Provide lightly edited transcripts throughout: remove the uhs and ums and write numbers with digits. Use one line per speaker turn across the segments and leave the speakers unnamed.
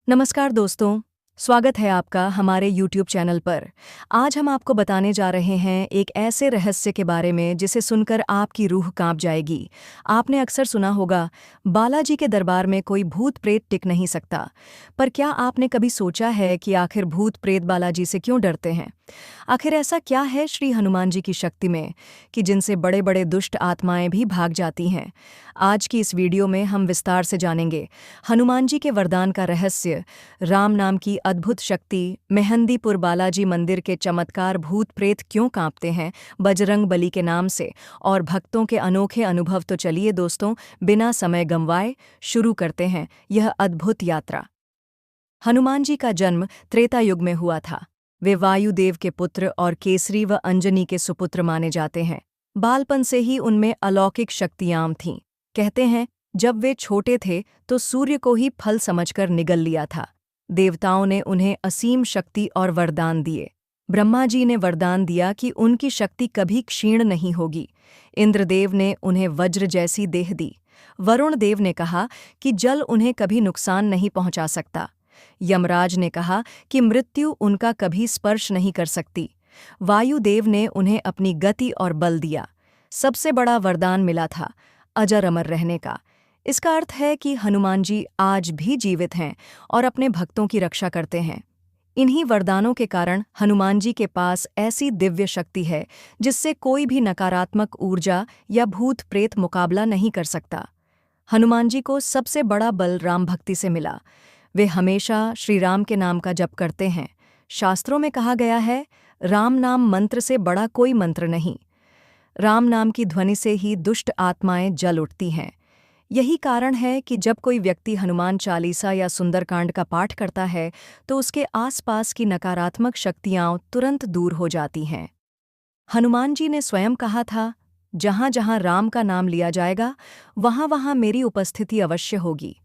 नमस्कार दोस्तों, स्वागत है आपका हमारे YouTube चैनल पर। आज हम आपको बताने जा रहे हैं एक ऐसे रहस्य के बारे में जिसे सुनकर आपकी रूह कांप जाएगी। आपने अक्सर सुना होगा, बालाजी के दरबार में कोई भूत प्रेत टिक नहीं सकता। पर क्या आपने कभी सोचा है कि आखिर भूत प्रेत बालाजी से क्यों डरते हैं? आखिर ऐसा क्या है श्री हनुमान जी की शक्ति में कि जिनसे बड़े बड़े दुष्ट आत्माएं भी भाग जाती हैं? आज की इस वीडियो में हम विस्तार से जानेंगे हनुमान जी के वरदान का रहस्य, राम नाम की अद्भुत शक्ति, मेहंदीपुर बालाजी मंदिर के चमत्कार, भूत प्रेत क्यों कांपते हैं बजरंग बली के नाम से, और भक्तों के अनोखे अनुभव। तो चलिए दोस्तों, बिना समय गंवाए शुरू करते हैं यह अद्भुत यात्रा। हनुमान जी का जन्म त्रेता युग में हुआ था। वे वायुदेव के पुत्र और केसरी व अंजनी के सुपुत्र माने जाते हैं। बालपन से ही उनमें अलौकिक शक्तियां थीं। कहते हैं, जब वे छोटे थे तो सूर्य को ही फल समझकर निगल लिया था। देवताओं ने उन्हें असीम शक्ति और वरदान दिए। ब्रह्मा जी ने वरदान दिया कि उनकी शक्ति कभी क्षीण नहीं होगी। इंद्रदेव ने उन्हें वज्र जैसी देह दी। वरुण देव ने कहा कि जल उन्हें कभी नुकसान नहीं पहुंचा सकता। यमराज ने कहा कि मृत्यु उनका कभी स्पर्श नहीं कर सकती। वायुदेव ने उन्हें अपनी गति और बल दिया। सबसे बड़ा वरदान मिला था अजर अमर रहने का। इसका अर्थ है कि हनुमान जी आज भी जीवित हैं और अपने भक्तों की रक्षा करते हैं। इन्हीं वरदानों के कारण हनुमान जी के पास ऐसी दिव्य शक्ति है जिससे कोई भी नकारात्मक ऊर्जा या भूत प्रेत मुकाबला नहीं कर सकता। हनुमान जी को सबसे बड़ा बल राम भक्ति से मिला। वे हमेशा श्री राम के नाम का जप करते हैं। शास्त्रों में कहा गया है, राम नाम मंत्र से बड़ा कोई मंत्र नहीं। राम नाम की ध्वनि से ही दुष्ट आत्माएं जल उठती हैं। यही कारण है कि जब कोई व्यक्ति हनुमान चालीसा या सुंदरकांड का पाठ करता है तो उसके आसपास की नकारात्मक शक्तियां तुरंत दूर हो जाती हैं। हनुमान जी ने स्वयं कहा था, जहां जहां राम का नाम लिया जाएगा वहां वहां मेरी उपस्थिति अवश्य होगी।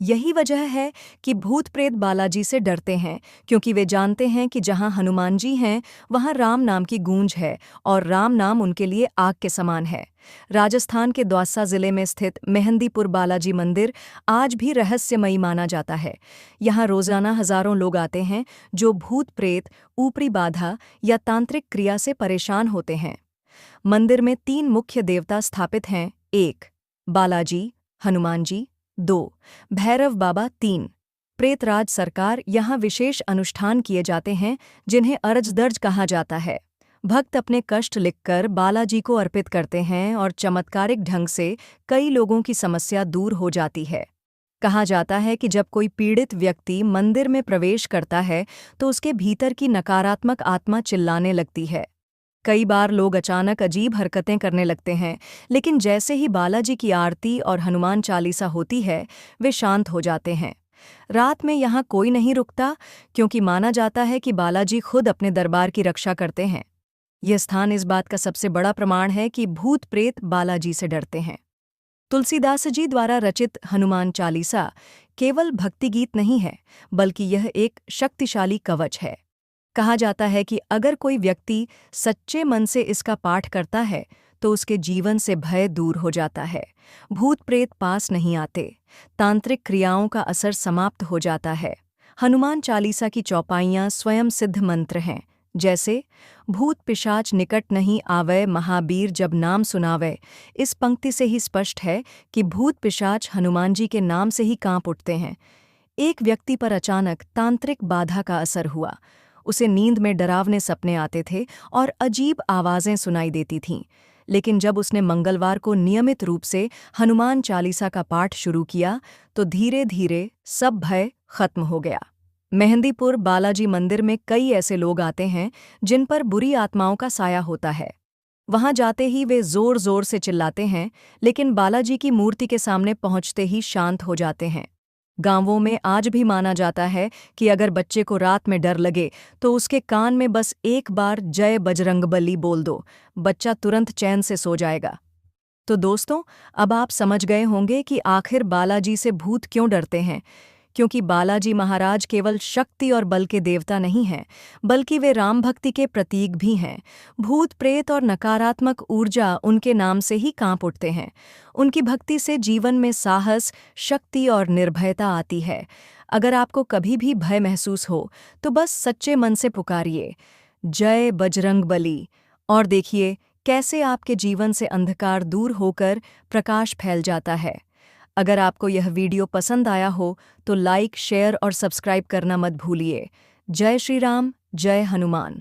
यही वजह है कि भूत प्रेत बालाजी से डरते हैं, क्योंकि वे जानते हैं कि जहां हनुमान जी हैं वहां राम नाम की गूंज है और राम नाम उनके लिए आग के समान है। राजस्थान के दौसा जिले में स्थित मेहंदीपुर बालाजी मंदिर आज भी रहस्यमयी माना जाता है। यहाँ रोजाना हजारों लोग आते हैं जो भूत प्रेत, ऊपरी बाधा या तांत्रिक क्रिया से परेशान होते हैं। मंदिर में 3 मुख्य देवता स्थापित हैं। 1 बालाजी हनुमान जी, 2 भैरव बाबा, 3 प्रेतराज सरकार। यहाँ विशेष अनुष्ठान किए जाते हैं जिन्हें अरज-दर्ज कहा जाता है। भक्त अपने कष्ट लिखकर बालाजी को अर्पित करते हैं और चमत्कारिक ढंग से कई लोगों की समस्या दूर हो जाती है। कहा जाता है कि जब कोई पीड़ित व्यक्ति मंदिर में प्रवेश करता है तो उसके भीतर की नकारात्मक आत्मा चिल्लाने लगती है। कई बार लोग अचानक अजीब हरकतें करने लगते हैं, लेकिन जैसे ही बालाजी की आरती और हनुमान चालीसा होती है, वे शांत हो जाते हैं। रात में यहाँ कोई नहीं रुकता, क्योंकि माना जाता है कि बालाजी खुद अपने दरबार की रक्षा करते हैं। यह स्थान इस बात का सबसे बड़ा प्रमाण है कि भूत प्रेत बालाजी से डरते हैं। तुलसीदास जी द्वारा रचित हनुमान चालीसा केवल भक्ति गीत नहीं है, बल्कि यह एक शक्तिशाली कवच है। कहा जाता है कि अगर कोई व्यक्ति सच्चे मन से इसका पाठ करता है तो उसके जीवन से भय दूर हो जाता है, भूत प्रेत पास नहीं आते, तांत्रिक क्रियाओं का असर समाप्त हो जाता है। हनुमान चालीसा की चौपाइयाँ स्वयं सिद्ध मंत्र हैं, जैसे भूत पिशाच निकट नहीं आवै, महावीर जब नाम सुनावै। इस पंक्ति से ही स्पष्ट है कि भूत पिशाच हनुमान जी के नाम से ही कांप उठते हैं। एक व्यक्ति पर अचानक तांत्रिक बाधा का असर हुआ। उसे नींद में डरावने सपने आते थे और अजीब आवाज़ें सुनाई देती थीं। लेकिन जब उसने मंगलवार को नियमित रूप से हनुमान चालीसा का पाठ शुरू किया तो धीरे धीरे सब भय खत्म हो गया। मेहंदीपुर बालाजी मंदिर में कई ऐसे लोग आते हैं जिन पर बुरी आत्माओं का साया होता है। वहां जाते ही वे जोर जोर से चिल्लाते हैं, लेकिन बालाजी की मूर्ति के सामने पहुंचते ही शांत हो जाते हैं। गांवों में आज भी माना जाता है कि अगर बच्चे को रात में डर लगे तो उसके कान में बस एक बार जय बजरंगबली बोल दो, बच्चा तुरंत चैन से सो जाएगा। तो दोस्तों, अब आप समझ गए होंगे कि आखिर बालाजी से भूत क्यों डरते हैं। क्योंकि बालाजी महाराज केवल शक्ति और बल के देवता नहीं हैं, बल्कि वे राम भक्ति के प्रतीक भी हैं। भूत प्रेत और नकारात्मक ऊर्जा उनके नाम से ही कांप उठते हैं। उनकी भक्ति से जीवन में साहस, शक्ति और निर्भयता आती है। अगर आपको कभी भी भय महसूस हो तो बस सच्चे मन से पुकारिए, जय बजरंगबली, और देखिए कैसे आपके जीवन से अंधकार दूर होकर प्रकाश फैल जाता है। अगर आपको यह वीडियो पसंद आया हो तो लाइक, शेयर और सब्सक्राइब करना मत भूलिए। जय श्री राम, जय हनुमान।